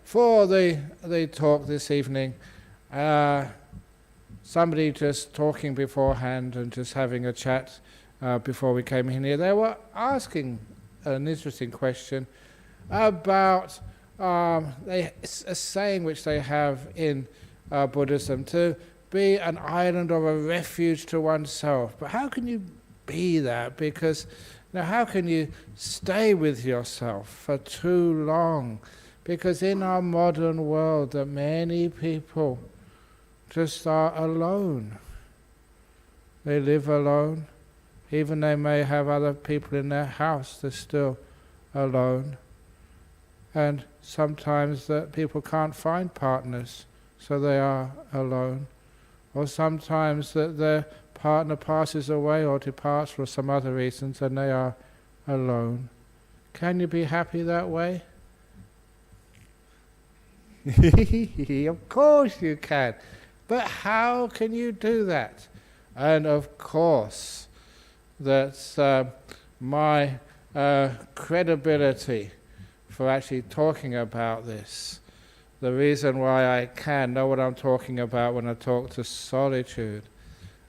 for the talk this evening, somebody just talking beforehand and just having a chat before we came in here, they were asking an interesting question about a saying which they have in Buddhism, to be an island or a refuge to oneself. But how can you be that? Because how can you stay with yourself for too long? Because in our modern world, that many people just are alone. They live alone. Even they may have other people in their house, they're still alone. And sometimes that people can't find partners, so they are alone. Or sometimes that their partner passes away or departs for some other reasons and they are alone. Can you be happy that way? Of course you can. But how can you do that? And of course, that's my credibility for actually talking about this. The reason why I can know what I'm talking about when I talk to solitude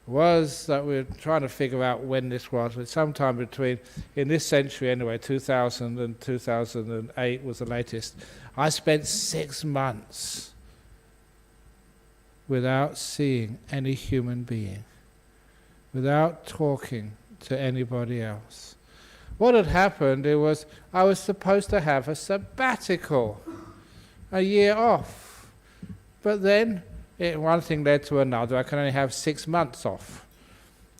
was that we're trying to figure out when this was. But sometime between, in this century anyway, 2000 and 2008 was the latest. I spent 6 months without seeing any human being, without talking to anybody else. What had happened, it was I was supposed to have a sabbatical, a year off. But then one thing led to another. I can only have 6 months off.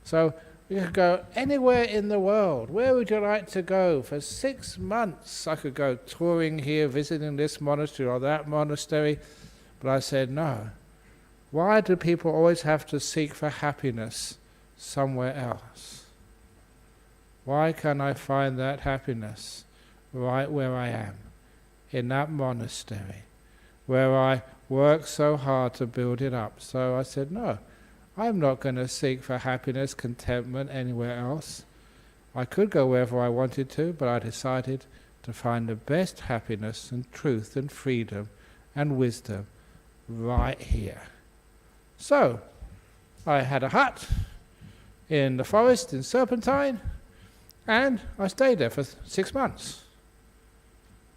So you could go anywhere in the world. Where would you like to go? For 6 months I could go touring here, visiting this monastery or that monastery. But I said, no. Why do people always have to seek for happiness somewhere else? Why can't I find that happiness right where I am, in that monastery, where I worked so hard to build it up? So I said, no, I'm not going to seek for happiness, contentment anywhere else. I could go wherever I wanted to, but I decided to find the best happiness and truth and freedom and wisdom right here. So I had a hut in the forest in Serpentine, and I stayed there for 6 months.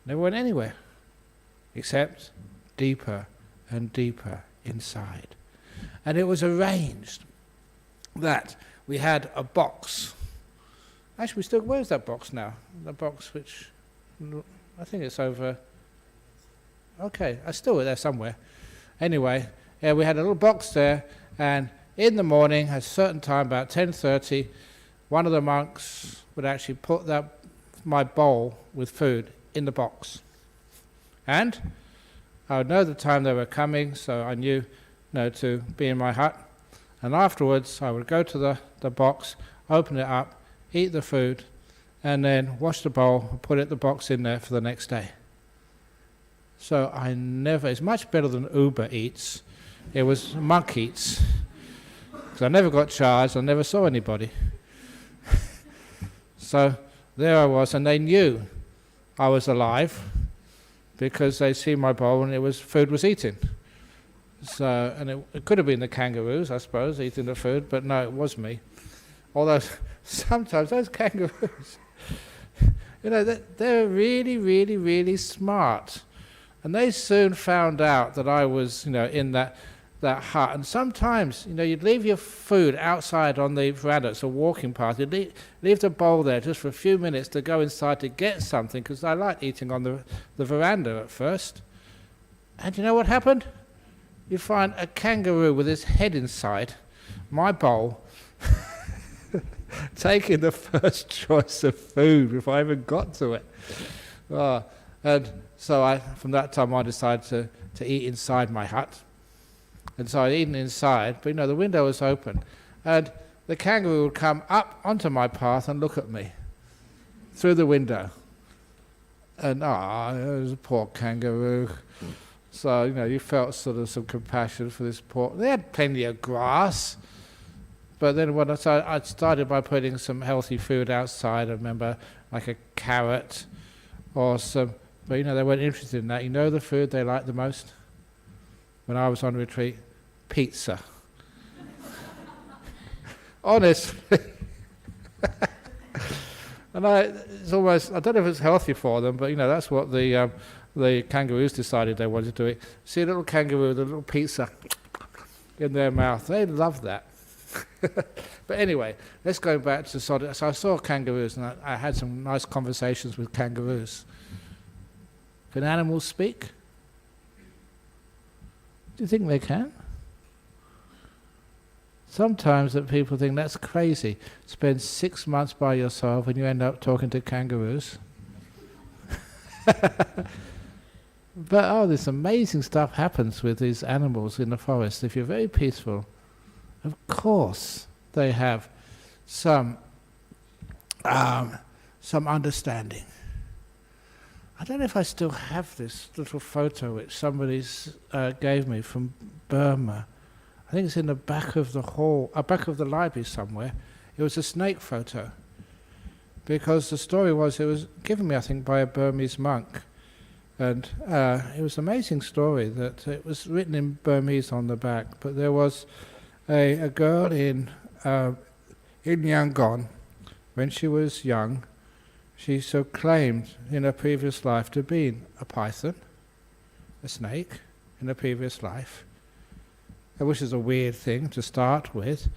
Never went anywhere, except deeper and deeper inside. And it was arranged that we had a box. Actually, where's that box now? The box which, I think it's over, okay, I still there somewhere. Anyway, yeah, we had a little box there, and in the morning, at a certain time, about 10:30, one of the monks would actually put my bowl with food in the box. And I would know the time they were coming, so I knew to be in my hut. And afterwards, I would go to the box, open it up, eat the food, and then wash the bowl and put the box in there for the next day. So it's much better than Uber Eats. It was Monk Eats. Because I never got charged, I never saw anybody. So there I was, and they knew I was alive because they see my bowl and food was eaten. So, and it could have been the kangaroos, I suppose, eating the food, but no, it was me. Although sometimes those kangaroos, they're really, really, really smart. And they soon found out that I was, in that hut. And sometimes, you'd leave your food outside on the veranda, it's a walking path. You'd leave the bowl there just for a few minutes to go inside to get something, because I liked eating on the veranda at first. And you know what happened? You find a kangaroo with his head inside my bowl, taking the first choice of food before I even got to it. And so from that time I decided to eat inside my hut. And so I'd eaten inside, but the window was open. And the kangaroo would come up onto my path and look at me through the window. And it was a poor kangaroo. So, you felt sort of some compassion for this poor... They had plenty of grass. But then when I started by putting some healthy food outside, I remember like a carrot or some But they weren't interested in that. You know the food they liked the most? When I was on retreat? Pizza. Honestly. And it's almost, I don't know if it's healthy for them, but that's what the kangaroos decided they wanted to do it. See a little kangaroo with a little pizza in their mouth. They love that. But anyway, let's go back to so I saw kangaroos, and I had some nice conversations with kangaroos. Can animals speak? Do you think they can? Sometimes that people think that's crazy. Spend 6 months by yourself and you end up talking to kangaroos. But this amazing stuff happens with these animals in the forest. If you're very peaceful, of course they have some understanding. I don't know if I still have this little photo which somebody gave me from Burma. I think it's in the back of the hall, back of the library somewhere. It was a snake photo. Because the story was, it was given me, I think, by a Burmese monk. And it was an amazing story that it was written in Burmese on the back. But there was a girl in Yangon, when she was young, she so claimed in her previous life to be a python, a snake, in a previous life. Which is a weird thing to start with,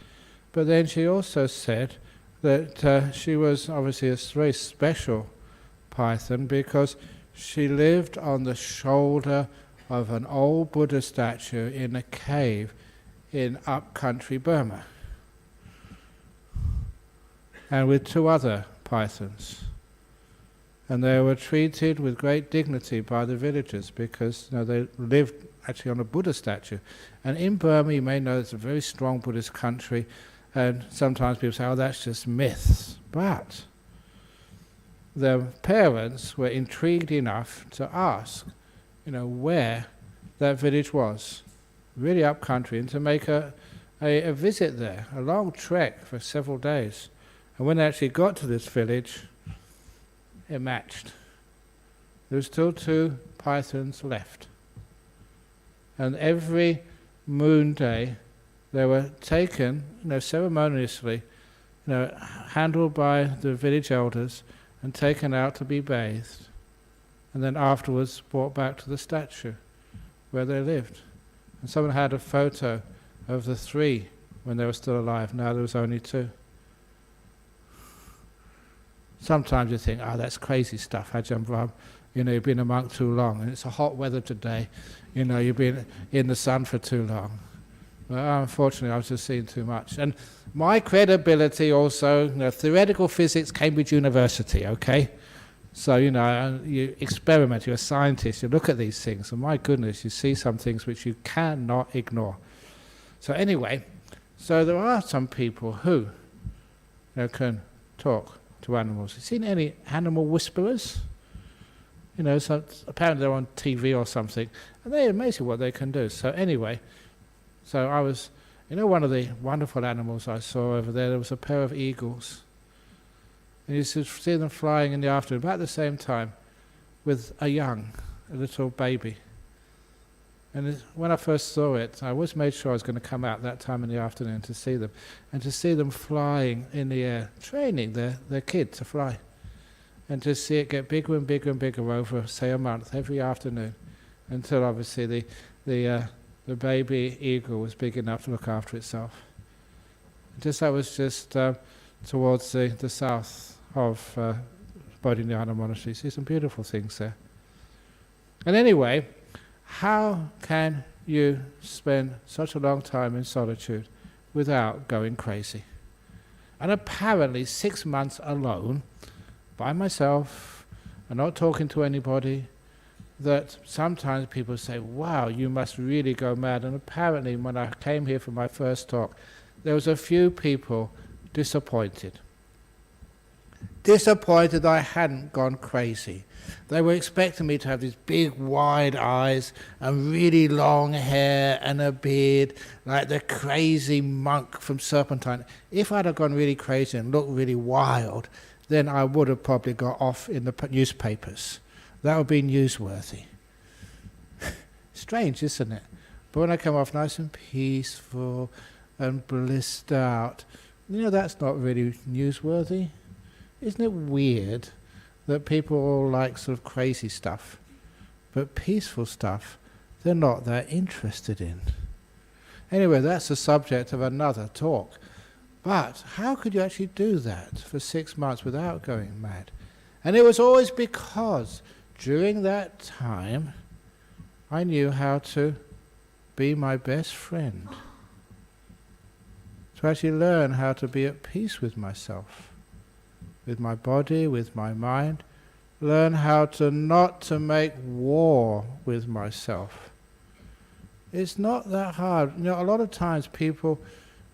but then she also said that she was obviously a very special python because she lived on the shoulder of an old Buddha statue in a cave in upcountry Burma, and with 2 other pythons. And they were treated with great dignity by the villagers because they lived actually on a Buddha statue. And in Burma, you may know it's a very strong Buddhist country, and sometimes people say, that's just myths. But the parents were intrigued enough to ask, where that village was, really up country, and to make a visit there, a long trek for several days. And when they actually got to this village, it matched. There were still 2 pythons left. And every moon day, they were taken, ceremoniously, handled by the village elders and taken out to be bathed, and then afterwards brought back to the statue where they lived. And someone had a photo of the 3 when they were still alive. Now there was only 2. Sometimes you think, that's crazy stuff, Ajahn Brahm. You've been a monk too long, and it's a hot weather today. You've been in the sun for too long. Well, unfortunately, I was just seeing too much. And my credibility also, theoretical physics, Cambridge University, okay? So, you experiment, you're a scientist, you look at these things, and my goodness, you see some things which you cannot ignore. So anyway, there are some people who can talk to animals. You seen any animal whisperers? So apparently they're on TV or something, and they're amazing what they can do. So anyway, I was, one of the wonderful animals I saw over there was a pair of eagles. And you should see them flying in the afternoon, about the same time, with a little baby. And when I first saw it, I always made sure I was going to come out that time in the afternoon to see them. And to see them flying in the air, training their kid to fly. And to see it get bigger and bigger and bigger over, say, a month, every afternoon, until obviously the baby eagle was big enough to look after itself. That was just towards the south of Bodhinyana Monastery. See some beautiful things there. And anyway, how can you spend such a long time in solitude without going crazy? And apparently 6 months alone, by myself, and not talking to anybody, that sometimes people say, wow, you must really go mad. And apparently when I came here for my first talk, there was a few people disappointed I hadn't gone crazy. They were expecting me to have these big wide eyes and really long hair and a beard, like the crazy monk from Serpentine. If I'd have gone really crazy and looked really wild, then I would have probably got off in the newspapers. That would be newsworthy. Strange, isn't it? But when I come off nice and peaceful and blissed out, that's not really newsworthy. Isn't it weird that people all like sort of crazy stuff, but peaceful stuff they're not that interested in? Anyway, that's the subject of another talk. But how could you actually do that for 6 months without going mad? And it was always because during that time I knew how to be my best friend. To actually learn how to be at peace with myself, with my body, with my mind. Learn how to not to make war with myself. It's not that hard. A lot of times people,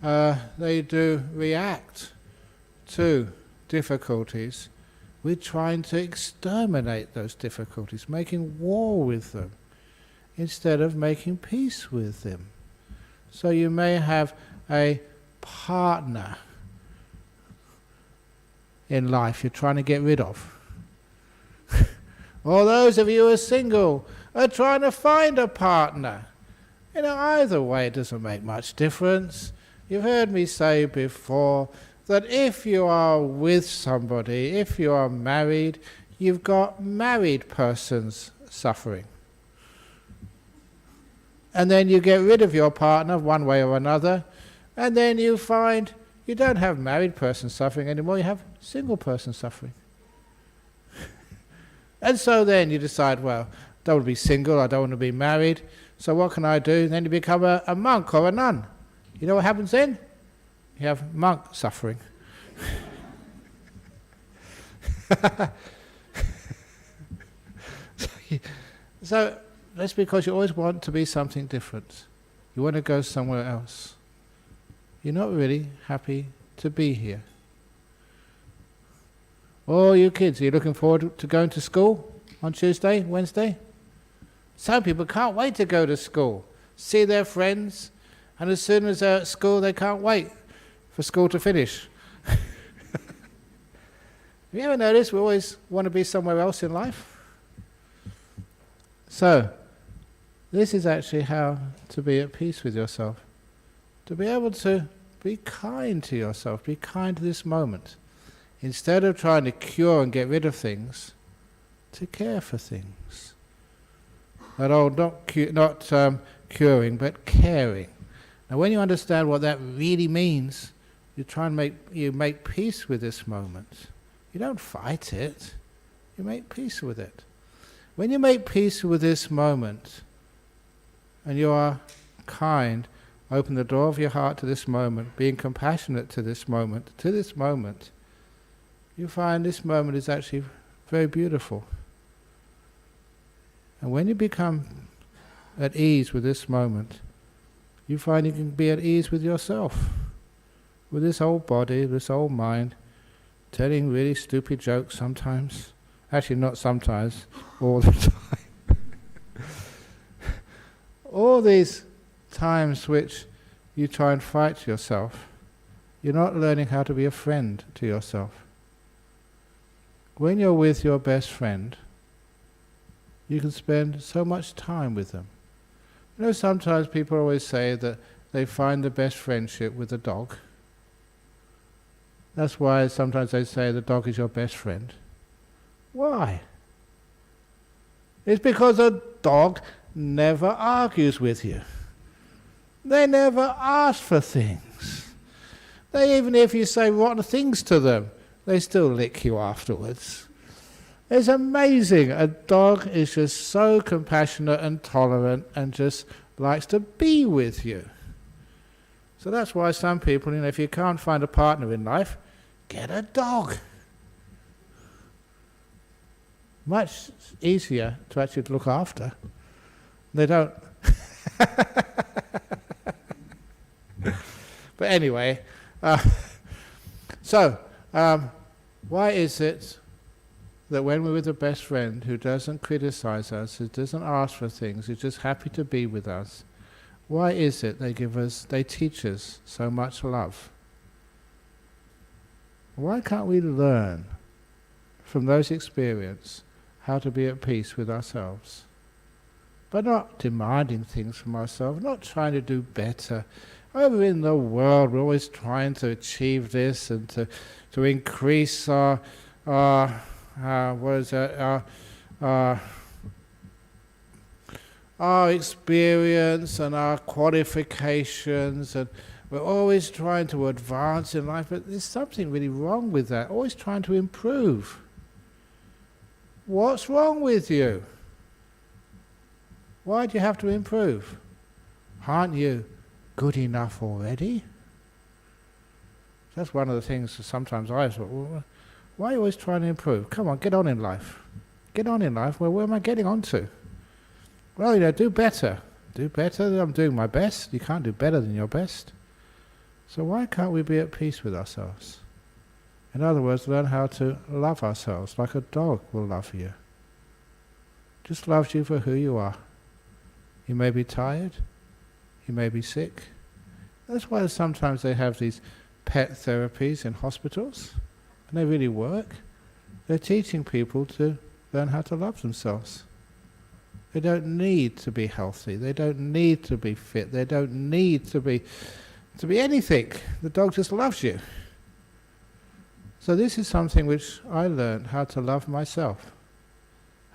they do react to difficulties with trying to exterminate those difficulties, making war with them, instead of making peace with them. So you may have a partner in life you're trying to get rid of. Or those of you who are single are trying to find a partner. Either way it doesn't make much difference. You've heard me say before that if you are with somebody, if you are married, you've got married person's suffering. And then you get rid of your partner one way or another, and then you find you don't have married person suffering anymore, you have single person suffering. And so then you decide, well, I don't want to be single, I don't want to be married, so what can I do? Then you become a monk or a nun. You know what happens then? You have monk suffering. So that's because you always want to be something different. You want to go somewhere else. You're not really happy to be here. Oh, you kids, are you looking forward to going to school on Tuesday, Wednesday? Some people can't wait to go to school, see their friends, and as soon as they're at school they can't wait for school to finish. Have you ever noticed we always want to be somewhere else in life? So, this is actually how to be at peace with yourself. To be able to be kind to yourself, be kind to this moment. Instead of trying to cure and get rid of things, to care for things. Not curing, but caring. Now when you understand what that really means, you make peace with this moment. You don't fight it, you make peace with it. When you make peace with this moment, and you are kind, open the door of your heart to this moment, being compassionate to this moment, you find this moment is actually very beautiful. And when you become at ease with this moment, you find you can be at ease with yourself, with this old body, this old mind, telling really stupid jokes sometimes. Actually not sometimes, all the time. All these times which you try and fight yourself, you're not learning how to be a friend to yourself. When you're with your best friend, you can spend so much time with them. Sometimes people always say that they find the best friendship with a dog. That's why sometimes they say the dog is your best friend. Why? It's because a dog never argues with you. They never ask for things. Even if you say rotten things to them, they still lick you afterwards. It's amazing. A dog is just so compassionate and tolerant and just likes to be with you. So that's why some people, if you can't find a partner in life, get a dog. Much easier to actually look after. They don't. But anyway, why is it that when we're with a best friend who doesn't criticize us, who doesn't ask for things, who's just happy to be with us, why is it they teach us so much love? Why can't we learn from those experiences how to be at peace with ourselves. But not demanding things from ourselves, not trying to do better. Over in the world, we're always trying to achieve this and to increase our experience and our qualifications, and we're always trying to advance in life, but there's something really wrong with that, always trying to improve. What's wrong with you? Why do you have to improve? Aren't you good enough already? That's one of the things that sometimes I thought, well, why are you always trying to improve? Come on, get on in life. Get on in life. Well, where am I getting on to? Well, do better. Do better. I'm doing my best. You can't do better than your best. So why can't we be at peace with ourselves? In other words, learn how to love ourselves like a dog will love you. Just loves you for who you are. You may be tired. You may be sick. That's why sometimes they have these pet therapies in hospitals, and they really work. They're teaching people to learn how to love themselves. They don't need to be healthy. They don't need to be fit. They don't need to be anything. The dog just loves you. So this is something which I learned, how to love myself,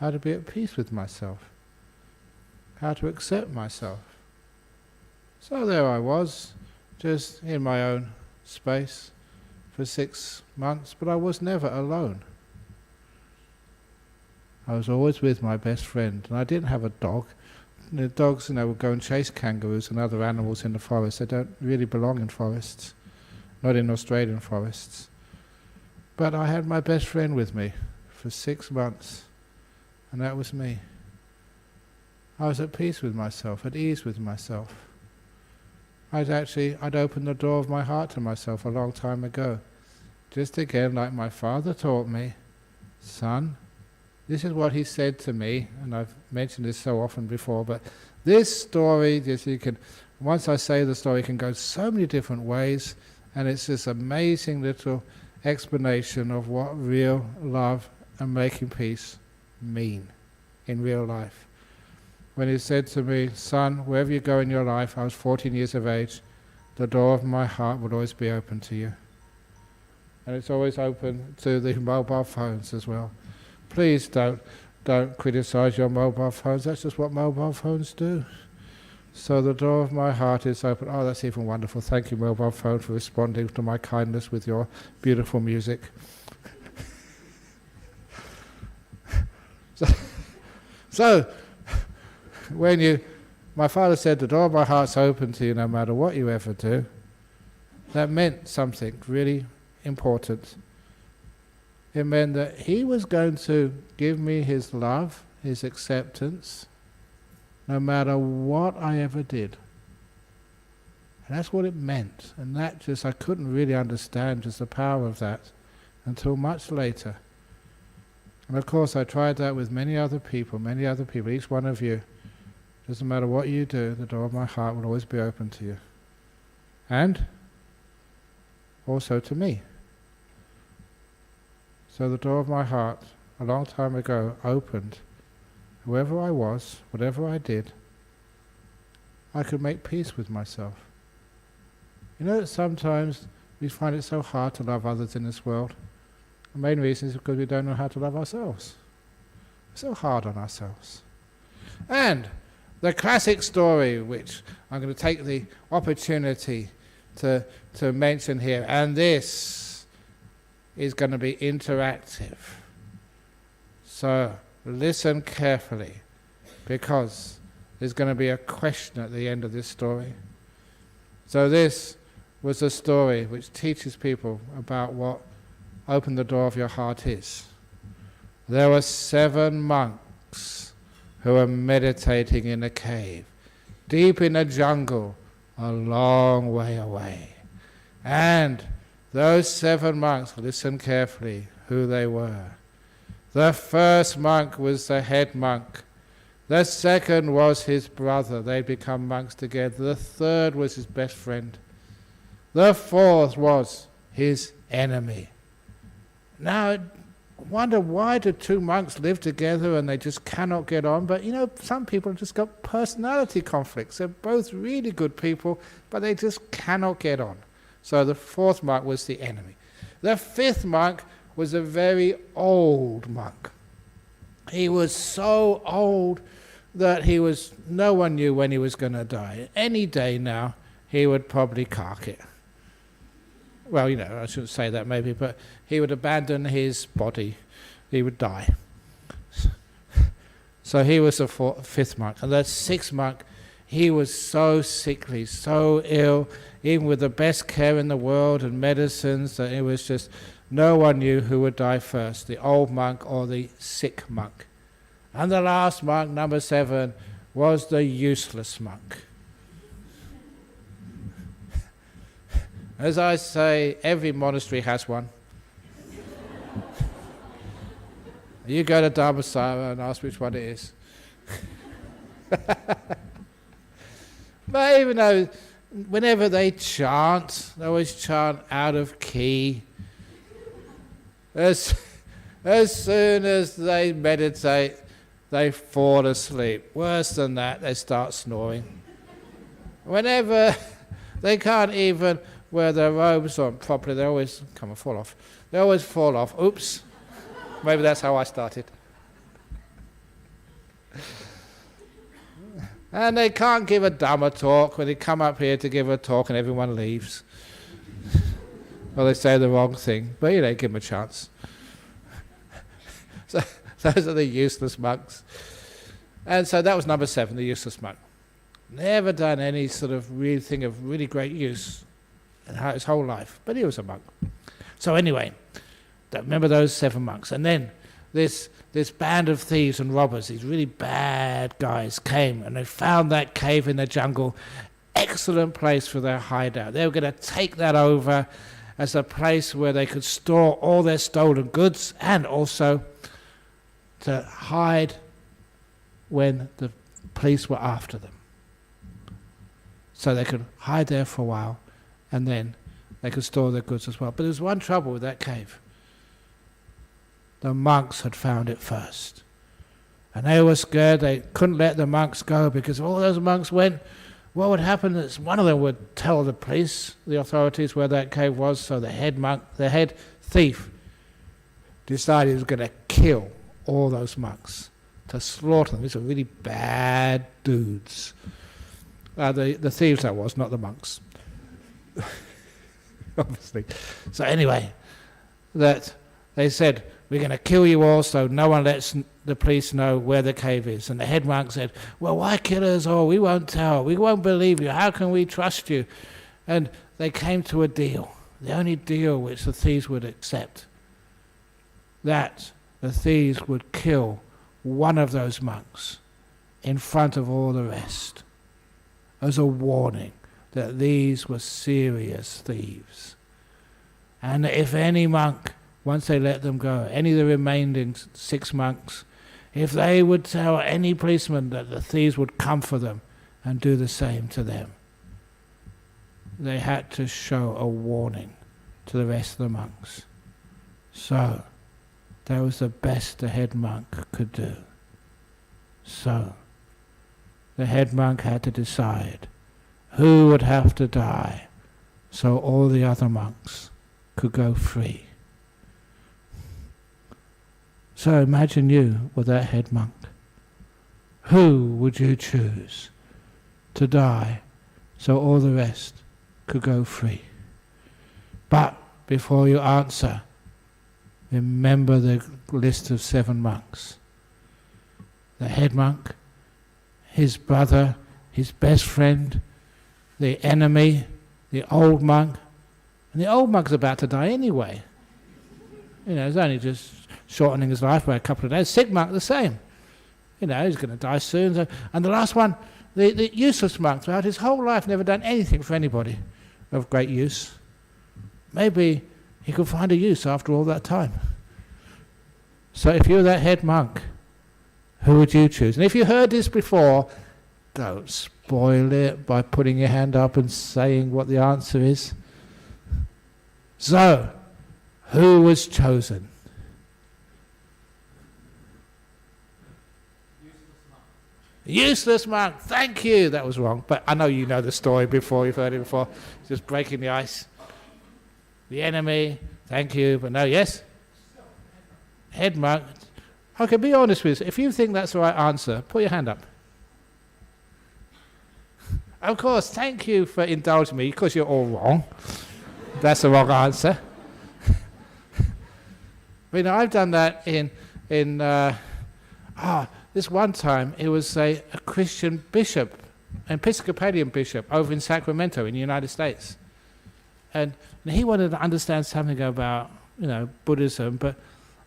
how to be at peace with myself, how to accept myself. So there I was, just in my own space for 6 months, but I was never alone. I was always with my best friend, and I didn't have a dog. The dogs, would go and chase kangaroos and other animals in the forest. They don't really belong in forests, not in Australian forests. But I had my best friend with me for 6 months, and that was me. I was at peace with myself, at ease with myself. I'd opened the door of my heart to myself a long time ago. Just again, like my father taught me, son, this is what he said to me, and I've mentioned this so often before, but this story, once I say the story, it can go so many different ways, and it's this amazing little explanation of what real love and making peace mean in real life. When he said to me, son, wherever you go in your life, I was 14 years of age, the door of my heart will always be open to you. And it's always open to the mobile phones as well. Please don't criticize your mobile phones. That's just what mobile phones do. So the door of my heart is open. Oh, that's even wonderful. Thank you, mobile phone, for responding to my kindness with your beautiful music. So when my father said the door of my heart's open to you no matter what you ever do, that meant something really important. It meant that he was going to give me his love, his acceptance, no matter what I ever did. And that's what it meant. And that I couldn't really understand just the power of that until much later. And of course I tried that with many other people, each one of you. Doesn't matter what you do, the door of my heart will always be open to you. And also to me. So the door of my heart, a long time ago, opened. Whoever I was, whatever I did, I could make peace with myself. You know that sometimes we find it so hard to love others in this world. The main reason is because we don't know how to love ourselves. We're so hard on ourselves. And the classic story, which I'm going to take the opportunity to mention here, and this is going to be interactive. So listen carefully, because there's going to be a question at the end of this story. So this was a story which teaches people about what open the door of your heart is. There were 7 monks who were meditating in a cave, deep in a jungle, a long way away. And those 7 monks, listen carefully who they were. The first monk was the head monk. The second was his brother. They'd become monks together. The third was his best friend. The fourth was his enemy. Now, wonder why do two monks live together and they just cannot get on. But some people have just got personality conflicts. They're both really good people, but they just cannot get on. So the fourth monk was the enemy. The fifth monk was a very old monk. He was so old that no one knew when he was going to die. Any day now, he would probably cark it. Well, I shouldn't say that maybe, but he would abandon his body. He would die. So he was the fifth monk. And the sixth monk, he was so sickly, so ill, even with the best care in the world and medicines, that it was just no one knew who would die first, the old monk or the sick monk. And the last monk, number 7, was the useless monk. As I say, every monastery has one. You go to Dharmasara and ask which one it is. But even though, whenever they chant, they always chant out of key. As soon as they meditate, they fall asleep. Worse than that, they start snoring. Whenever they can't even wear their robes on properly, they always fall off. They always fall off. Oops. Maybe that's how I started. And they can't give a Dhamma talk when they come up here to give a talk and everyone leaves. Well, they say the wrong thing, but give them a chance. So those are the useless monks. And so that was number 7, the useless monk. Never done any sort of real thing of really great use in his whole life, but he was a monk. So anyway, remember those 7 monks. And then this band of thieves and robbers, these really bad guys, came and they found that cave in the jungle. Excellent place for their hideout. They were going to take that over as a place where they could store all their stolen goods and also to hide when the police were after them. So they could hide there for a while and then they could store their goods as well. But there was one trouble with that cave. The monks had found it first. And they were scared. They couldn't let the monks go because if all those monks went, what would happen is one of them would tell the police, the authorities, where that cave was. So the head thief, decided he was going to kill all those monks, to slaughter them. These were really bad dudes. The thieves, that was, not the monks. Obviously. So anyway, that they said, we're going to kill you all so no one lets the police know where the cave is. And the head monk said, well, why kill us all? We won't tell. We won't believe you. How can we trust you? And they came to a deal, the only deal which the thieves would accept, that the thieves would kill one of those monks in front of all the rest as a warning that these were serious thieves. And if any monk, once they let them go, any of the remaining 6 monks, if they would tell any policeman that the thieves would come for them and do the same to them, they had to show a warning to the rest of the monks. So that was the best the head monk could do. So the head monk had to decide who would have to die so all the other monks could go free. So imagine you were that head monk. Who would you choose to die so all the rest could go free? But before you answer, remember the list of 7 monks. The head monk, his brother, his best friend, the enemy, the old monk. And the old monk's about to die anyway. He's only just shortening his life by a couple of days. Sick monk, the same. He's going to die soon. So, and the last one, the useless monk, throughout his whole life, never done anything for anybody of great use. Maybe he could find a use after all that time. So if you're that head monk, who would you choose? And if you heard this before, don't spoil it by putting your hand up and saying what the answer is. So, who was chosen? Useless monk, thank you. That was wrong, but I know you know the story before, you've heard it before. Just breaking the ice. The enemy, thank you, but no, yes? Head monk. Okay, be honest with us. If you think that's the right answer, put your hand up. Of course, thank you for indulging me, because you're all wrong. That's the wrong answer. But, you know, I've done that this one time, it was a Christian bishop, an Episcopalian bishop over in Sacramento in the United States. And he wanted to understand something about, you know, Buddhism, but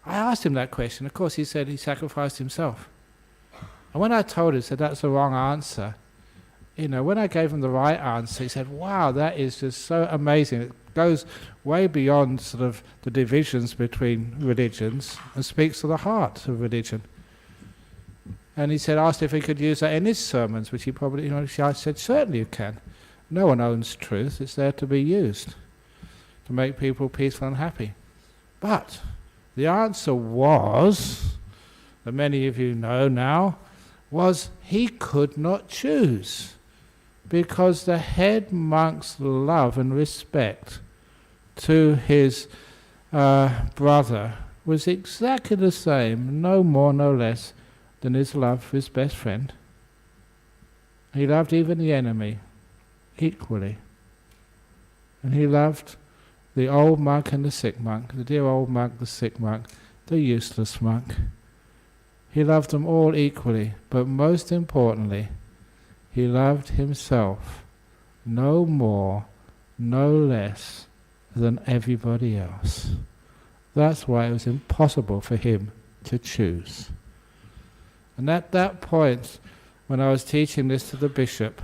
I asked him that question. Of course, he said he sacrificed himself. And when I told him, said that's the wrong answer, you know, when I gave him the right answer, he said, wow, that is just so amazing. It goes way beyond sort of the divisions between religions and speaks to the heart of religion. And he said, asked if he could use that in his sermons, which he probably, you know, I said, certainly you can. No one owns truth, it's there to be used, to make people peaceful and happy. But the answer was, that many of you know now, was he could not choose, because the head monk's love and respect to his brother was exactly the same, no more, no less, than his love for his best friend. He loved even the enemy equally. And he loved the old monk and the sick monk, the dear old monk, the sick monk, the useless monk. He loved them all equally, but most importantly, he loved himself no more, no less than everybody else. That's why it was impossible for him to choose. And at that point, when I was teaching this to the bishop,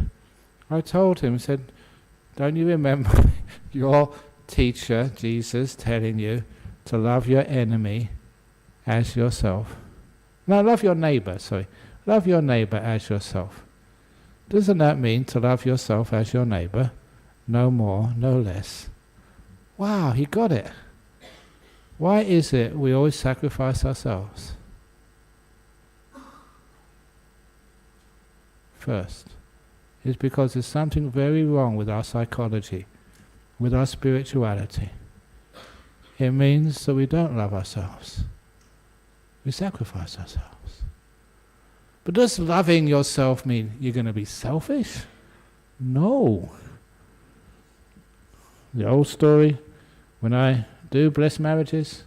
I told him, I said, don't you remember your teacher, Jesus, telling you to love your enemy as yourself? No, love your neighbor, sorry. Love your neighbor as yourself. Doesn't that mean to love yourself as your neighbor? No more, no less. Wow, he got it. Why is it we always sacrifice ourselves? First, is because there's something very wrong with our psychology, with our spirituality. It means that we don't love ourselves. We sacrifice ourselves. But does loving yourself mean you're going to be selfish? No. The old story, when I do bless marriages,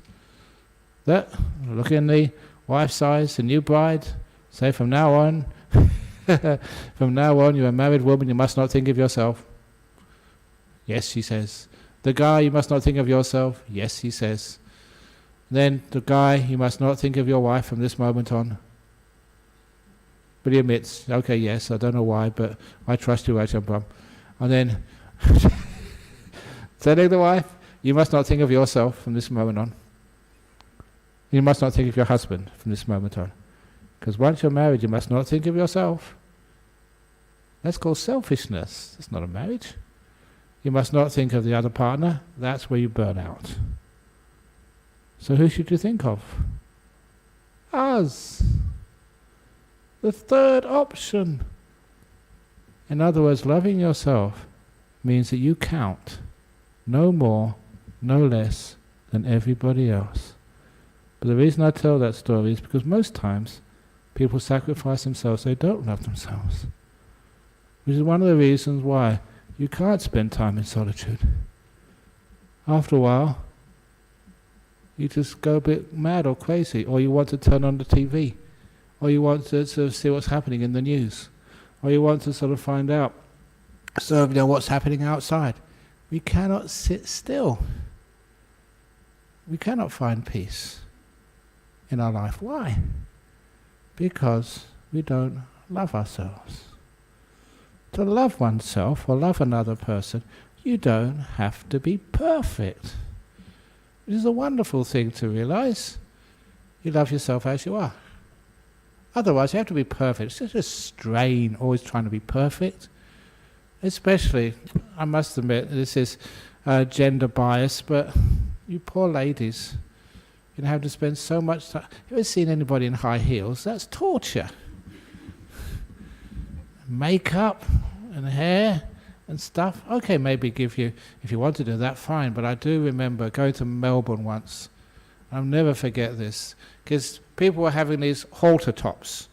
that look in the wife's eyes, the new bride, say from now on, from now on, you're a married woman, you must not think of yourself. Yes, she says. The guy, you must not think of yourself. Yes, he says. Then the guy, you must not think of your wife from this moment on. But he admits, okay, yes, I don't know why, but I trust you, Ajahn Brahm. And then, telling the wife, you must not think of yourself from this moment on. You must not think of your husband from this moment on. Because once you're married, you must not think of yourself. That's called selfishness. That's not a marriage. You must not think of the other partner. That's where you burn out. So who should you think of? Us. The third option. In other words, loving yourself means that you count no more, no less than everybody else. But the reason I tell that story is because most times people sacrifice themselves, they don't love themselves. Which is one of the reasons why you can't spend time in solitude. After a while, you just go a bit mad or crazy, or you want to turn on the TV, or you want to sort of see what's happening in the news, or you want to sort of find out what's happening outside. We cannot sit still. We cannot find peace in our life. Why? Because we don't love ourselves. To love oneself or love another person, you don't have to be perfect. It is a wonderful thing to realize. You love yourself as you are. Otherwise, you have to be perfect. It's just a strain, always trying to be perfect. Especially, I must admit, this is gender bias, but you poor ladies, you have to spend so much time. Have you ever seen anybody in high heels? That's torture. makeup and hair and stuff. Okay, maybe give you, if you want to do that, fine. But I do remember going to Melbourne once. I'll never forget this, because people were having these halter tops,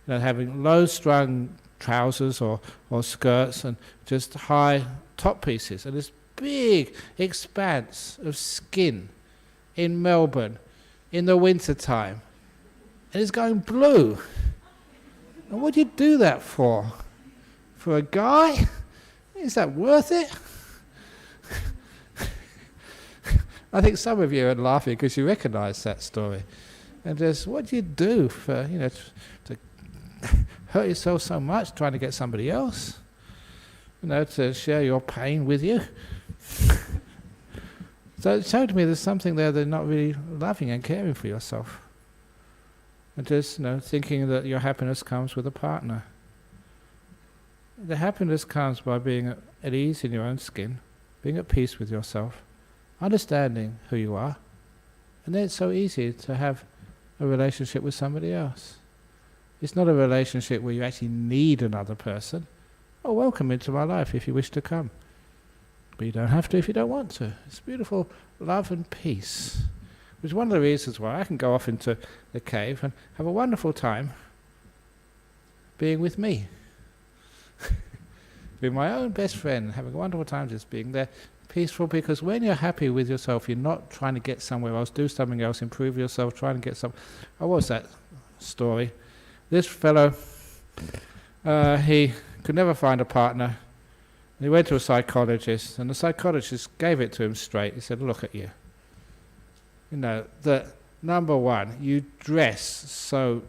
having low-strung trousers or skirts and just high top pieces, and this big expanse of skin in Melbourne in the winter time, and it's going blue. And what do you do that for? For a guy? Is that worth it? I think some of you are laughing because you recognise that story. And just, what do you do for, to hurt yourself so much trying to get somebody else, to share your pain with you? So it showed me there's something there they're not really loving and caring for yourself. And just, thinking that your happiness comes with a partner. The happiness comes by being at ease in your own skin, being at peace with yourself, understanding who you are, and then it's so easy to have a relationship with somebody else. It's not a relationship where you actually need another person. Oh, welcome into my life if you wish to come. But you don't have to if you don't want to. It's beautiful love and peace, which is one of the reasons why I can go off into the cave and have a wonderful time being with me. Being my own best friend, having a wonderful time just being there, peaceful, because when you're happy with yourself, you're not trying to get somewhere else, do something else, improve yourself, trying to get some... Oh, what was that story? This fellow, he could never find a partner. He went to a psychologist, and the psychologist gave it to him straight. He said, look at you. That number one, you dress so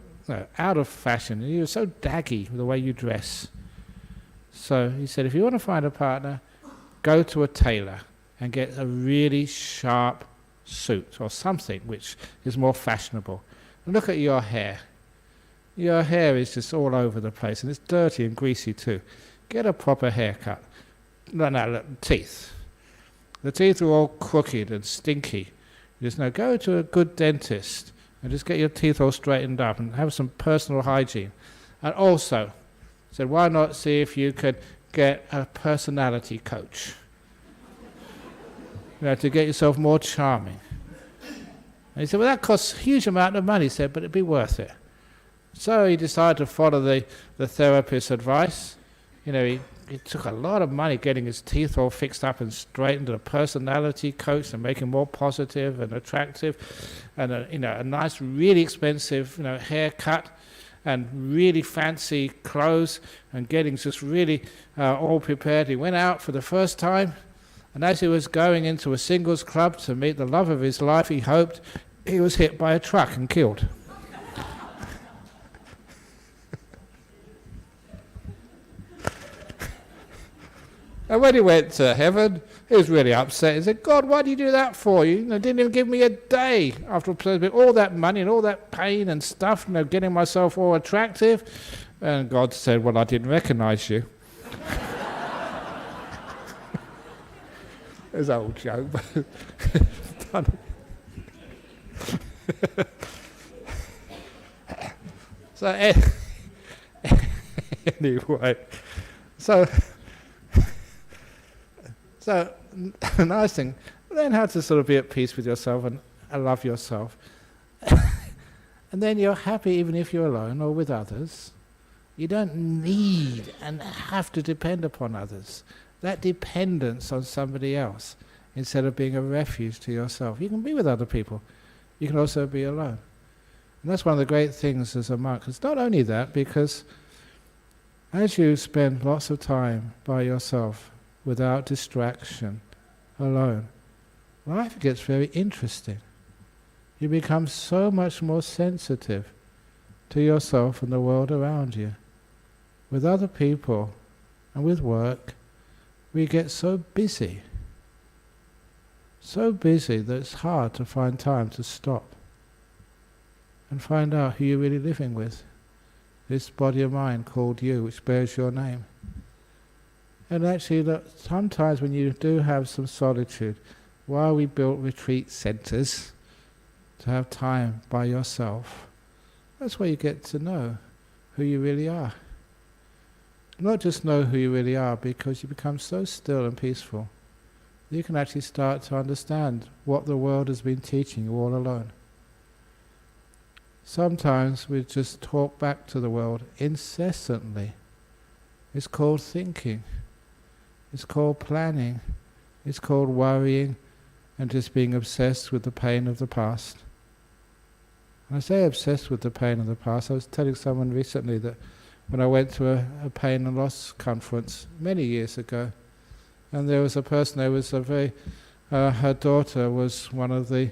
out of fashion. You're so daggy with the way you dress. So he said, if you want to find a partner, go to a tailor and get a really sharp suit or something which is more fashionable. And look at your hair. Your hair is just all over the place, and it's dirty and greasy too. Get a proper haircut. No, teeth. The teeth are all crooked and stinky. Just go to a good dentist and just get your teeth all straightened up and have some personal hygiene. And also, said, why not see if you could get a personality coach? To get yourself more charming. And he said, well, that costs a huge amount of money. He said, but it'd be worth it. So he decided to follow the therapist's advice. He took a lot of money getting his teeth all fixed up and straightened, to a personality coach and make him more positive and attractive, and a nice, really expensive haircut, and really fancy clothes, and getting just really all prepared. He went out for the first time, and as he was going into a singles club to meet the love of his life, he hoped, he was hit by a truck and killed. And when he went to heaven, he was really upset. He said, God, why did you do that for? You didn't even give me a day after all that money and all that pain and stuff, getting myself all attractive. And God said, well, I didn't recognize you. It's an old joke. So anyway, so the nice thing, learn how to sort of be at peace with yourself and love yourself. And then you're happy even if you're alone or with others. You don't need and have to depend upon others. That dependence on somebody else, instead of being a refuge to yourself. You can be with other people. You can also be alone. And that's one of the great things as a monk. It's not only that, because as you spend lots of time by yourself, without distraction, alone, life gets very interesting. You become so much more sensitive to yourself and the world around you. With other people and with work, we get so busy that it's hard to find time to stop and find out who you're really living with. This body of mind called you, which bears your name. And actually, look, sometimes when you do have some solitude, why we built retreat centres, to have time by yourself, that's where you get to know who you really are. not just know who you really are, because you become so still and peaceful, you can actually start to understand what the world has been teaching you all alone. Sometimes we just talk back to the world incessantly. It's called thinking. It's called planning. It's called worrying and just being obsessed with the pain of the past. And I say obsessed with the pain of the past. I was telling someone recently that when I went to a pain and loss conference many years ago, and there was a person, there was a very, her daughter was one of the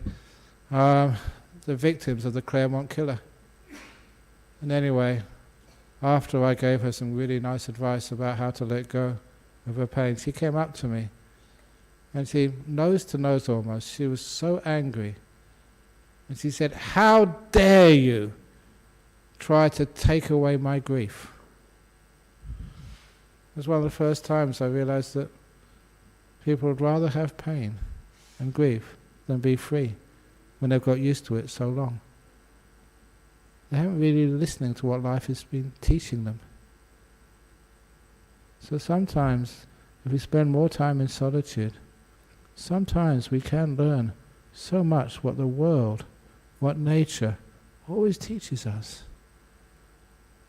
victims of the Claremont killer. And anyway, after I gave her some really nice advice about how to let go of her pain, she came up to me, and she, nose to nose almost, she was so angry. And she said, "How dare you try to take away my grief?" It was one of the first times I realized that people would rather have pain and grief than be free when they've got used to it so long. They haven't really listening to what life has been teaching them. So sometimes, if we spend more time in solitude, sometimes we can learn so much what the world, what nature always teaches us.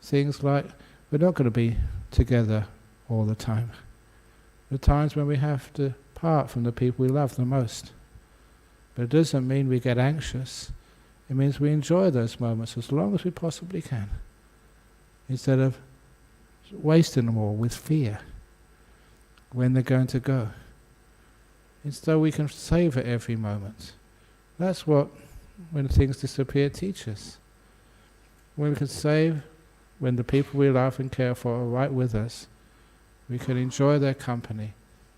Things like, we're not going to be together all the time. There are times when we have to part from the people we love the most. But it doesn't mean we get anxious. It means we enjoy those moments as long as we possibly can, instead of wasting them all with fear when they're going to go. Instead, we can savor every moment. That's what, when things disappear, teaches. When we can save, when the people we love and care for are right with us, we can enjoy their company.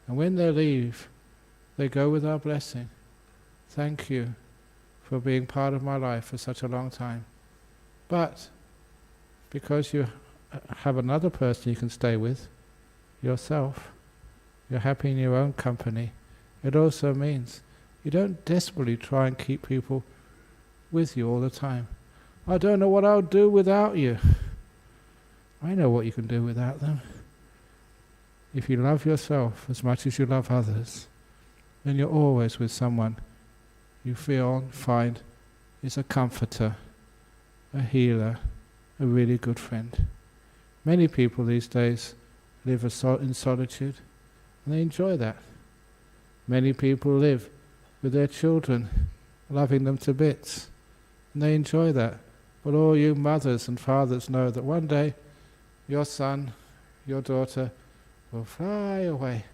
And when they leave, they go with our blessing. Thank you for being part of my life for such a long time. But because you have another person you can stay with, yourself, you're happy in your own company, it also means you don't desperately try and keep people with you all the time. I don't know what I'll do without you. I know what you can do without them. If you love yourself as much as you love others, then you're always with someone you feel and find is a comforter, a healer, a really good friend. Many people these days live in solitude, and they enjoy that. Many people live with their children, loving them to bits, and they enjoy that. But all you mothers and fathers know that one day your son, your daughter will fly away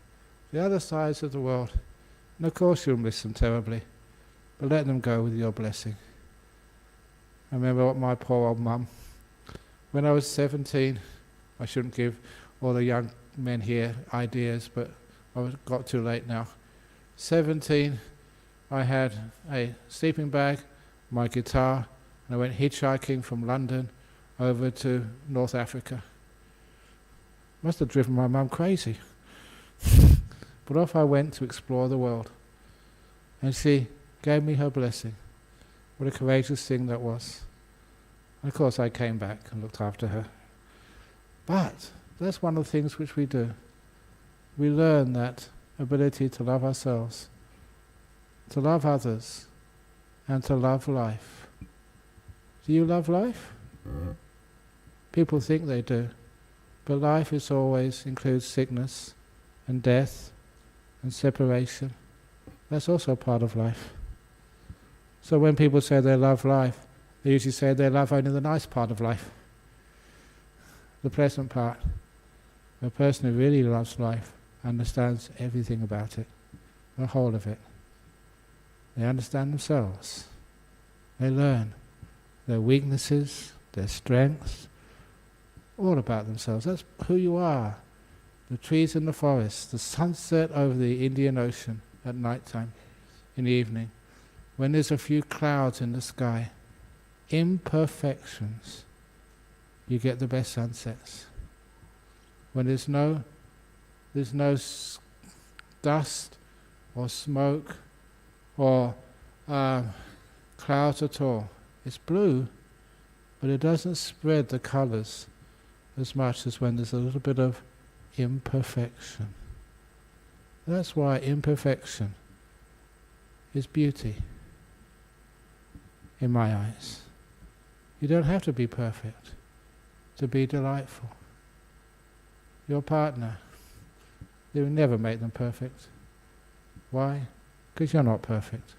to the other sides of the world. And of course you'll miss them terribly, but let them go with your blessing. I remember what my poor old mum, when I was 17, I shouldn't give all the young men here ideas, but I got too late now. 17, I had a sleeping bag, my guitar, and I went hitchhiking from London over to North Africa. Must have driven my mum crazy. But off I went to explore the world. And she gave me her blessing. What a courageous thing that was. And of course I came back and looked after her. But that's one of the things which we do. We learn that ability to love ourselves, to love others, and to love life. Do you love life? People think they do. But life is always includes sickness and death and separation. That's also part of life. So when people say they love life, they usually say they love only the nice part of life, the pleasant part. The person who really loves life understands everything about it, the whole of it. They understand themselves. They learn their weaknesses, their strengths, all about themselves. That's who you are. The trees in the forest, the sunset over the Indian Ocean at night time, in the evening, when there's a few clouds in the sky, imperfections, you get the best sunsets. When there's no dust or smoke or clouds at all. It's blue, but it doesn't spread the colours as much as when there's a little bit of imperfection. That's why imperfection is beauty in my eyes. You don't have to be perfect to be delightful. Your partner, you will never make them perfect. Why? Because you're not perfect.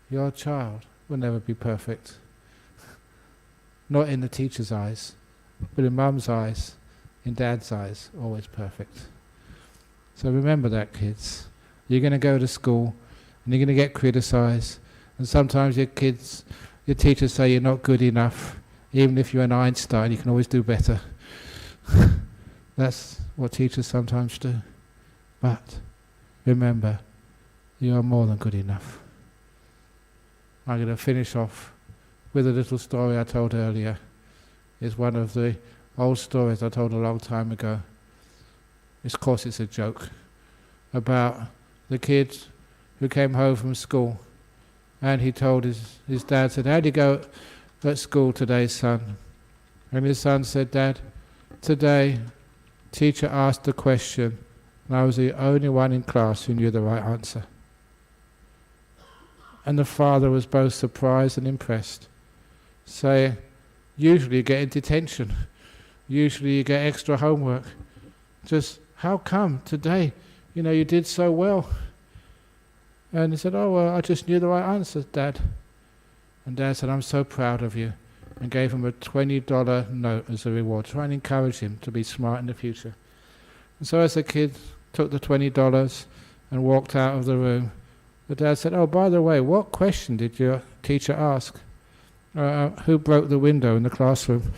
Your child will never be perfect. Not in the teacher's eyes, but in mum's eyes, in dad's eyes, always perfect. So remember that, kids. You're going to go to school and you're going to get criticized, and sometimes your teachers say you're not good enough. Even if you're an Einstein, you can always do better. That's what teachers sometimes do. But remember, you are more than good enough. I'm going to finish off with a little story I told earlier. It's one of the old stories I told a long time ago. Of course it's a joke, about the kid who came home from school, and he told his dad, said, "How do you go at school today, son?" And his son said, "Dad, today teacher asked a question and I was the only one in class who knew the right answer." And the father was both surprised and impressed, saying, "Usually you get in detention, usually you get extra homework. Just how come today, you did so well?" And he said, "Oh, well, I just knew the right answer, Dad." And Dad said, "I'm so proud of you," and gave him a $20 note as a reward, trying to encourage him to be smart in the future. And so as the kid took the $20 and walked out of the room, the dad said, "Oh, by the way, what question did your teacher ask? Who broke the window in the classroom?"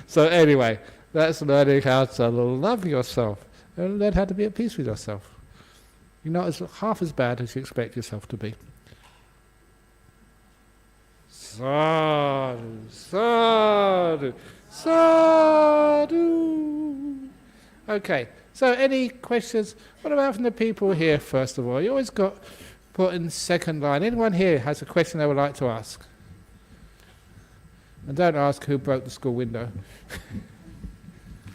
So anyway, that's learning how to love yourself and learn how to be at peace with yourself. You're not half as bad as you expect yourself to be. Sadhu, sadhu, sadhu. Okay, so any questions? What about from the people here, first of all? You always got put in second line. Anyone here has a question they would like to ask? And don't ask who broke the school window.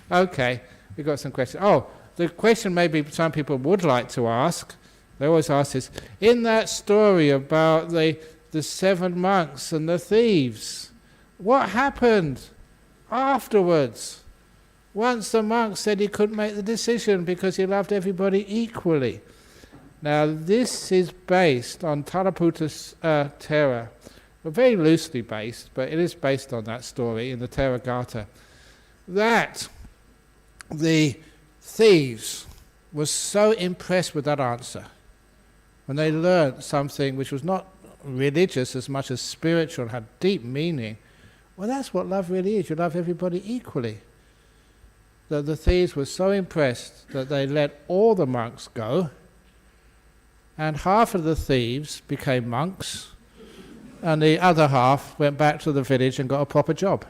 Okay, we've got some questions. Oh, the question maybe some people would like to ask, they always ask this, in that story about the 7 monks and the thieves, what happened afterwards? Once the monk said he couldn't make the decision because he loved everybody equally. Now this is based on Therapeuta's Thera. Well, very loosely based, but it is based on that story in the Theragatha. That the thieves were so impressed with that answer when they learnt something which was not religious as much as spiritual, had deep meaning. Well, that's what love really is. You love everybody equally. That the thieves were so impressed that they let all the monks go, and half of the thieves became monks, and the other half went back to the village and got a proper job.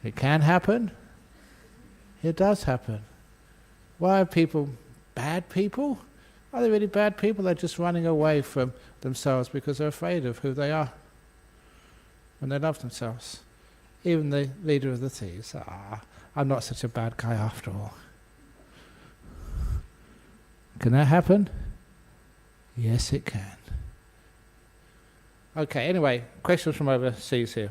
It can happen. It does happen. Why are people bad people? Are they really bad people? They're just running away from themselves because they're afraid of who they are. And they love themselves. Even the leader of the thieves, I'm not such a bad guy after all. Can that happen? Yes, it can. Okay, anyway, questions from overseas here.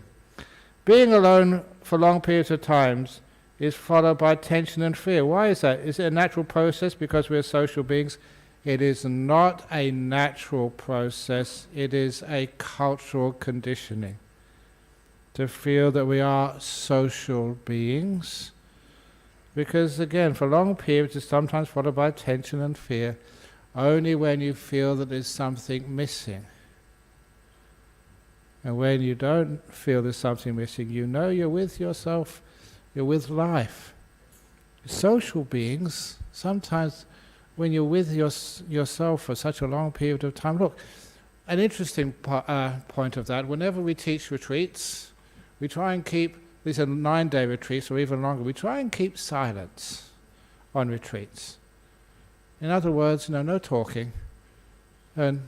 Being alone for long periods of times is followed by tension and fear. Why is that? Is it a natural process because we're social beings? It is not a natural process. It is a cultural conditioning to feel that we are social beings. Because again, for long periods it's sometimes followed by tension and fear, only when you feel that there's something missing. And when you don't feel there's something missing, you know you're with yourself, you're with life. Social beings, sometimes when you're with yourself for such a long period of time, look, an interesting point of that, whenever we teach retreats, we try and keep, these are 9-day retreats or even longer, we try and keep silence on retreats. In other words, no talking. And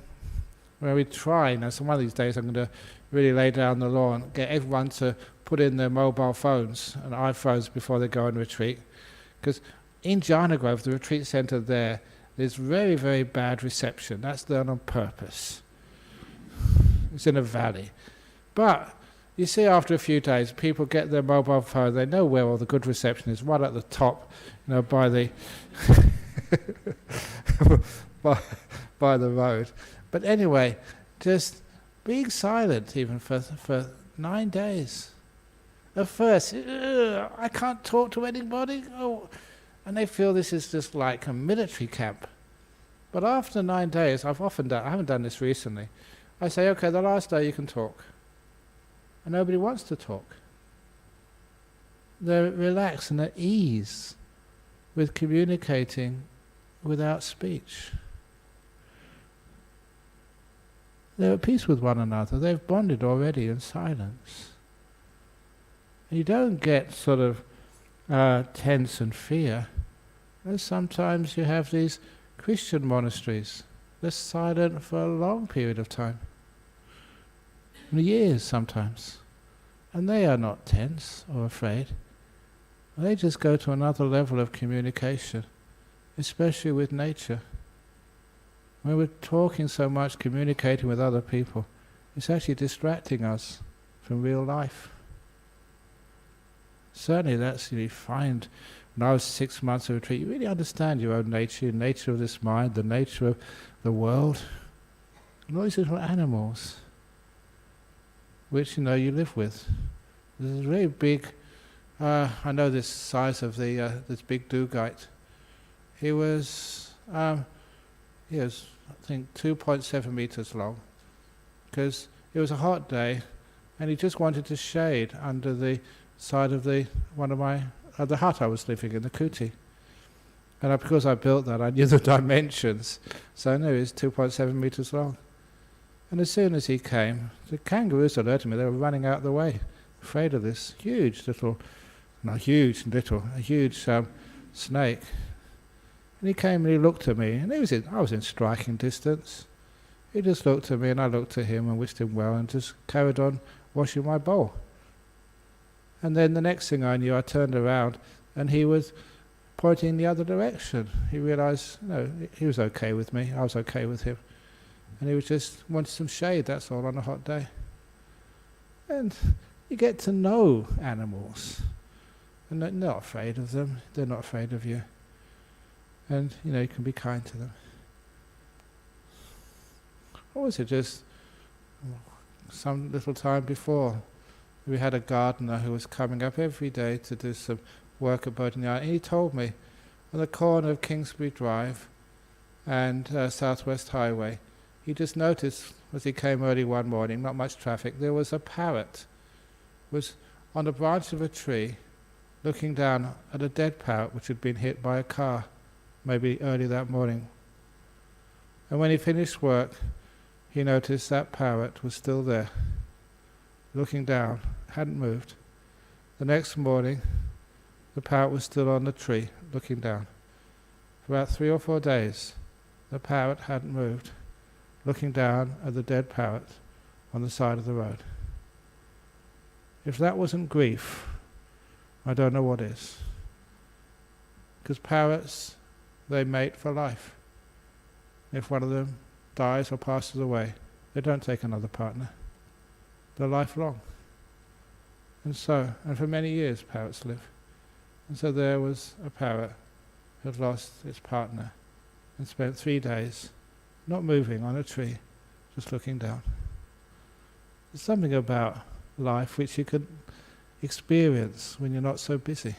where we try, so one of these days I'm going to really lay down the law and get everyone to put in their mobile phones and iPhones before they go on retreat. Because in Jhana Grove, the retreat centre there's very, very bad reception. That's done on purpose. It's in a valley. But you see, after a few days, people get their mobile phone, they know where all the good reception is, right at the top, by the by the road. But anyway, just being silent even for 9 days. At first, I can't talk to anybody. Oh, and they feel this is just like a military camp. But after 9 days, I haven't done this recently, I say, okay, the last day you can talk. And nobody wants to talk. They're relaxed and at ease with communicating without speech. They're at peace with one another. They've bonded already in silence. And you don't get sort of tense and fear. And sometimes you have these Christian monasteries. They're silent for a long period of time. Years sometimes. And they are not tense or afraid. They just go to another level of communication, especially with nature. When we're talking so much, communicating with other people, it's actually distracting us from real life. Certainly that's, you find, when I was 6 months of retreat, you really understand your own nature, the nature of this mind, the nature of the world, and all these little animals which you live with. There's a very big, I know this size of this big dugite. He was, I think, 2.7 meters long, because it was a hot day, and he just wanted to shade under the side of the hut I was living in, the kuti. And because I built that, I knew the dimensions, so I knew it was 2.7 meters long. And as soon as he came, the kangaroos alerted me. They were running out of the way, afraid of this huge snake. And he came and he looked at me, and I was in striking distance. He just looked at me, and I looked at him and wished him well, and just carried on washing my bowl. And then the next thing I knew, I turned around, and he was pointing the other direction. He realised, he was okay with me. I was okay with him. And he was just wanted some shade, that's all, on a hot day. And you get to know animals. And they're not afraid of them. They're not afraid of you. And, you can be kind to them. Or was it just some little time before, we had a gardener who was coming up every day to do some work at Boating Yard, and he told me, on the corner of Kingsbury Drive and Southwest Highway, he just noticed, as he came early one morning, not much traffic, there was a parrot, was on a branch of a tree, looking down at a dead parrot which had been hit by a car, maybe early that morning. And when he finished work, he noticed that parrot was still there, looking down, hadn't moved. The next morning, the parrot was still on the tree, looking down. For about 3 or 4 days, the parrot hadn't moved, looking down at the dead parrot on the side of the road. If that wasn't grief, I don't know what is. Because parrots, they mate for life. If one of them dies or passes away, they don't take another partner. They're lifelong. And for many years parrots live. And so there was a parrot who had lost its partner and spent 3 days not moving on a tree, just looking down. There's something about life which you could experience when you're not so busy.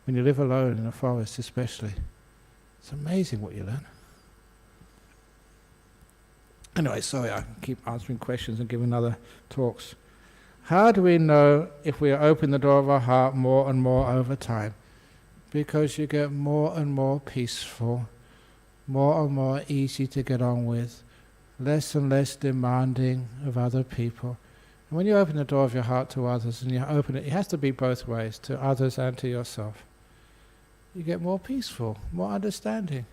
When you live alone in a forest especially. It's amazing what you learn. Anyway, sorry, I keep answering questions and giving other talks. How do we know if we open the door of our heart more and more over time? Because you get more and more peaceful, more and more easy to get on with, less and less demanding of other people. And when you open the door of your heart to others, and you open it has to be both ways, to others and to yourself, you get more peaceful, more understanding.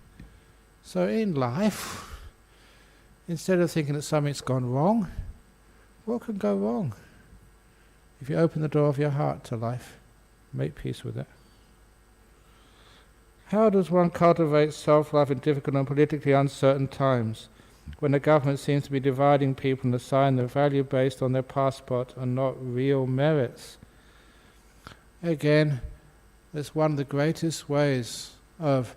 So in life, instead of thinking that something's gone wrong, what can go wrong? If you open the door of your heart to life, make peace with it. How does one cultivate self-love in difficult and politically uncertain times, when the government seems to be dividing people and assigning their value based on their passport and not real merits? Again, that's one of the greatest ways of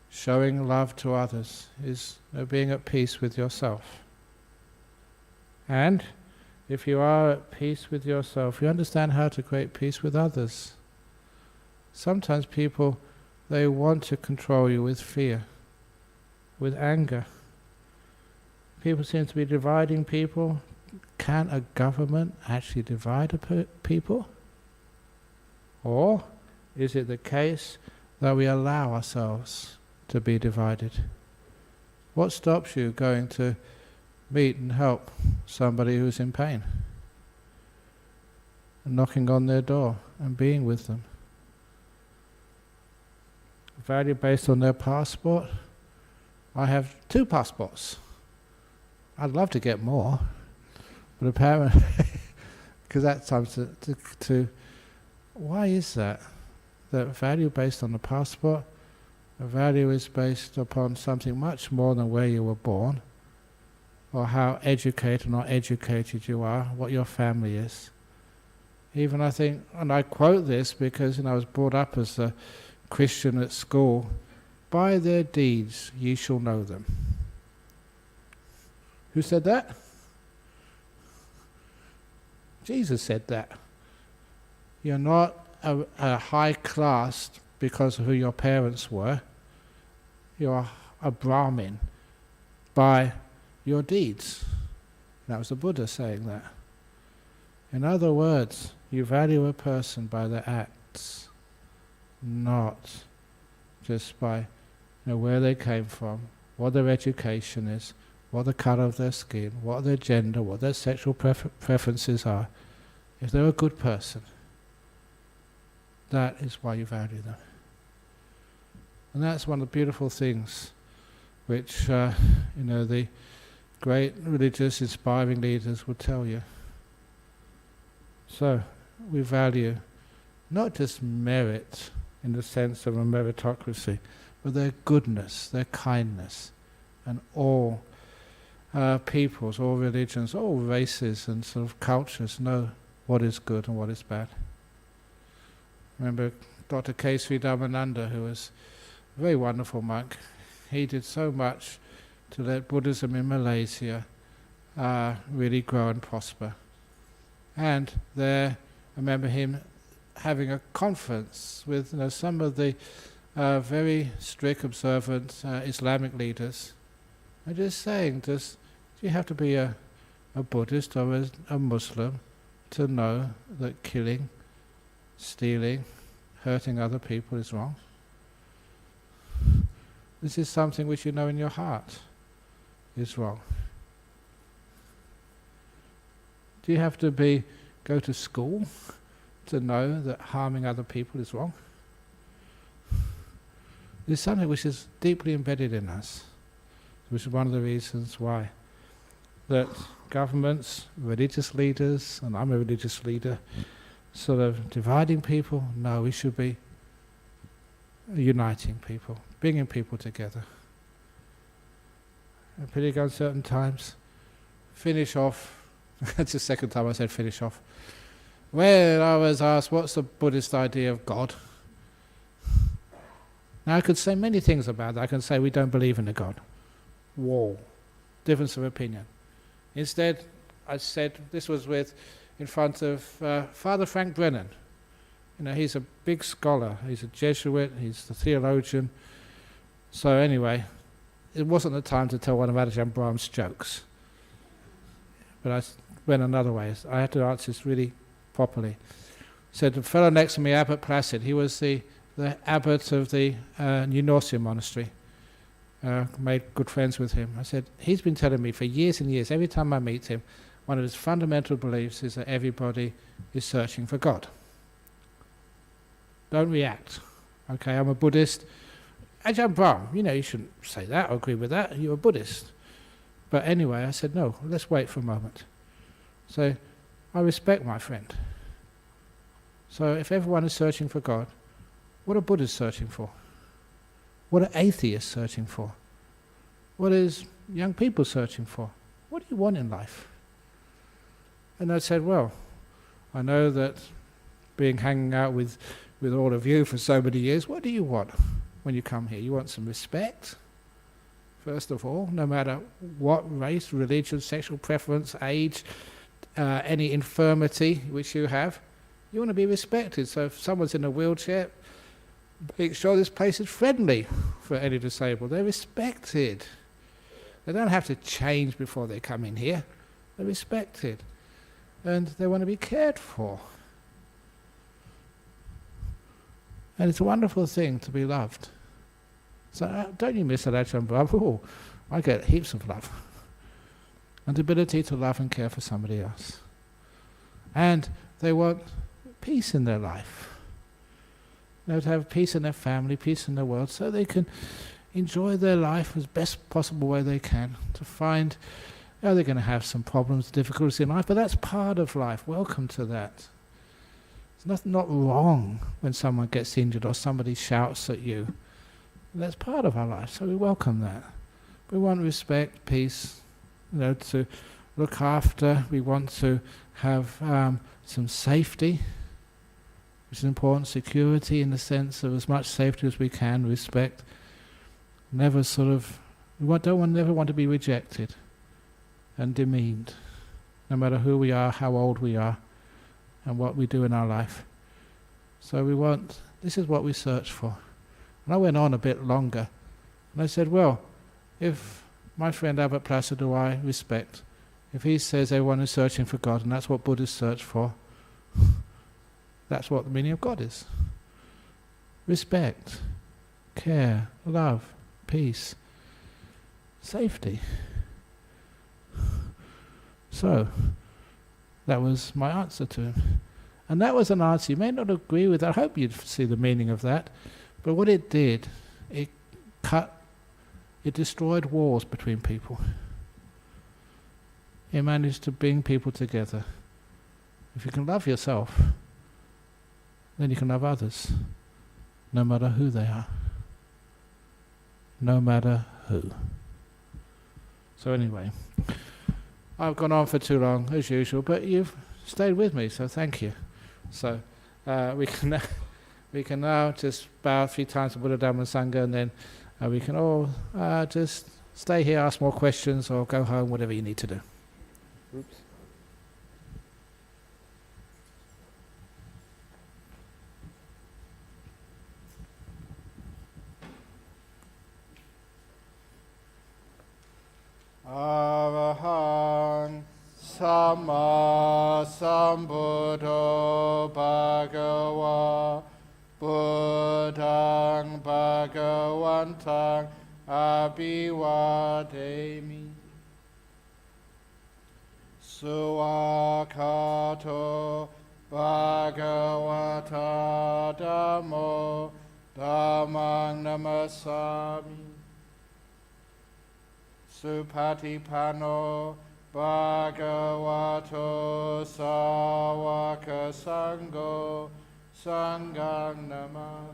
showing love to others, is being at peace with yourself. And if you are at peace with yourself, you understand how to create peace with others. Sometimes people, they want to control you with fear, with anger. People seem to be dividing people. Can a government actually divide people? Or is it the case that we allow ourselves to be divided? What stops you going to meet and help somebody who's in pain, and knocking on their door and being with them? Value based on their passport. I have 2 passports. I'd love to get more, but apparently, because that times to why is that? That value based on the passport, a value is based upon something much more than where you were born, or how educated or not educated you are, what your family is. Even I think, and I quote this because I was brought up as a Christian at school, by their deeds ye shall know them. Who said that? Jesus said that. You're not a high class because of who your parents were. You're a Brahmin by your deeds. That was the Buddha saying that. In other words, you value a person by their acts, not just by where they came from, what their education is, what the colour of their skin, what their gender, what their sexual preferences are. If they're a good person, that is why you value them. And that's one of the beautiful things which the great religious inspiring leaders will tell you. So we value not just merit in the sense of a meritocracy, but their goodness, their kindness, and all peoples, all religions, all races and sort of cultures know what is good and what is bad. Remember Dr. Kesunyian, who was a very wonderful monk. He did so much to let Buddhism in Malaysia really grow and prosper. And there, I remember him having a conference with some of the very strict, observant Islamic leaders, and just saying, do you have to be a Buddhist or a Muslim to know that killing, stealing, hurting other people is wrong? This is something which you know in your heart is wrong. Do you have to go to school to know that harming other people is wrong? It's something which is deeply embedded in us, which is one of the reasons why that governments, religious leaders, and I'm a religious leader, sort of dividing people. No, we should be uniting people, bringing people together. In pretty uncertain times, finish off. That's the second time I said finish off. When I was asked, what's the Buddhist idea of God? Now I could say many things about that. I can say we don't believe in a God. Whoa, difference of opinion. Instead, I said, this was in front of Father Frank Brennan. He's a big scholar. He's a Jesuit. He's the theologian. So anyway, it wasn't the time to tell one of Ajahn Brahm's jokes. But I went another way. I had to answer this really properly. Said the fellow next to me, Abbot Placid, he was the abbot of the New Norcia monastery. Made good friends with him. I said, he's been telling me for years and years, every time I meet him, one of his fundamental beliefs is that everybody is searching for God. Don't react. Okay, I'm a Buddhist. Ajahn Brahm, you shouldn't say that or agree with that. You're a Buddhist. But anyway, I said, no, let's wait for a moment. So, I respect my friend. So if everyone is searching for God, what are Buddhists searching for? What are atheists searching for? What is young people searching for? What do you want in life? And I said, well, I know that hanging out with all of you for so many years, what do you want when you come here? You want some respect, first of all, no matter what race, religion, sexual preference, age, any infirmity which you have. You want to be respected. So if someone's in a wheelchair, make sure this place is friendly for any disabled. They're respected. They don't have to change before they come in here. They're respected. And they want to be cared for. And it's a wonderful thing to be loved. So don't you miss that, Ajahn Brahm? Oh, I get heaps of love. And the ability to love and care for somebody else. And they want peace in their life. To have peace in their family, peace in their world, so they can enjoy their life as best possible way they can. To find, they're going to have some problems, difficulties in life, but that's part of life. Welcome to that. There's not wrong when someone gets injured or somebody shouts at you. That's part of our life, so we welcome that. We want respect, peace, to look after. We want to have some safety, which is important, security in the sense of as much safety as we can, respect. Never never want to be rejected and demeaned, no matter who we are, how old we are, and what we do in our life. So this is what we search for. And I went on a bit longer, and I said, well, if my friend Abbot Placer, who I respect, if he says everyone is searching for God, and that's what Buddhists search for, that's what the meaning of God is. Respect, care, love, peace, safety. So, that was my answer to him. And that was an answer you may not agree with. I hope you'd see the meaning of that. But what it did, it destroyed walls between people. It managed to bring people together. If you can love yourself, then you can love others, no matter who they are. No matter who. So anyway, I've gone on for too long, as usual, but you've stayed with me, so thank you. So we can now just bow 3 times to Buddha, Dhamma and Sangha, and then we can all just stay here, ask more questions, or go home, whatever you need to do. Oops. Arahang Sama Sambuddho Bhagava Buddhang Bhagavantang Abhivademi Suakato Bhagavata Dhammo Dhammang Namasami Supatipano Bhagavato Sawaka Sangho Sanghang Namah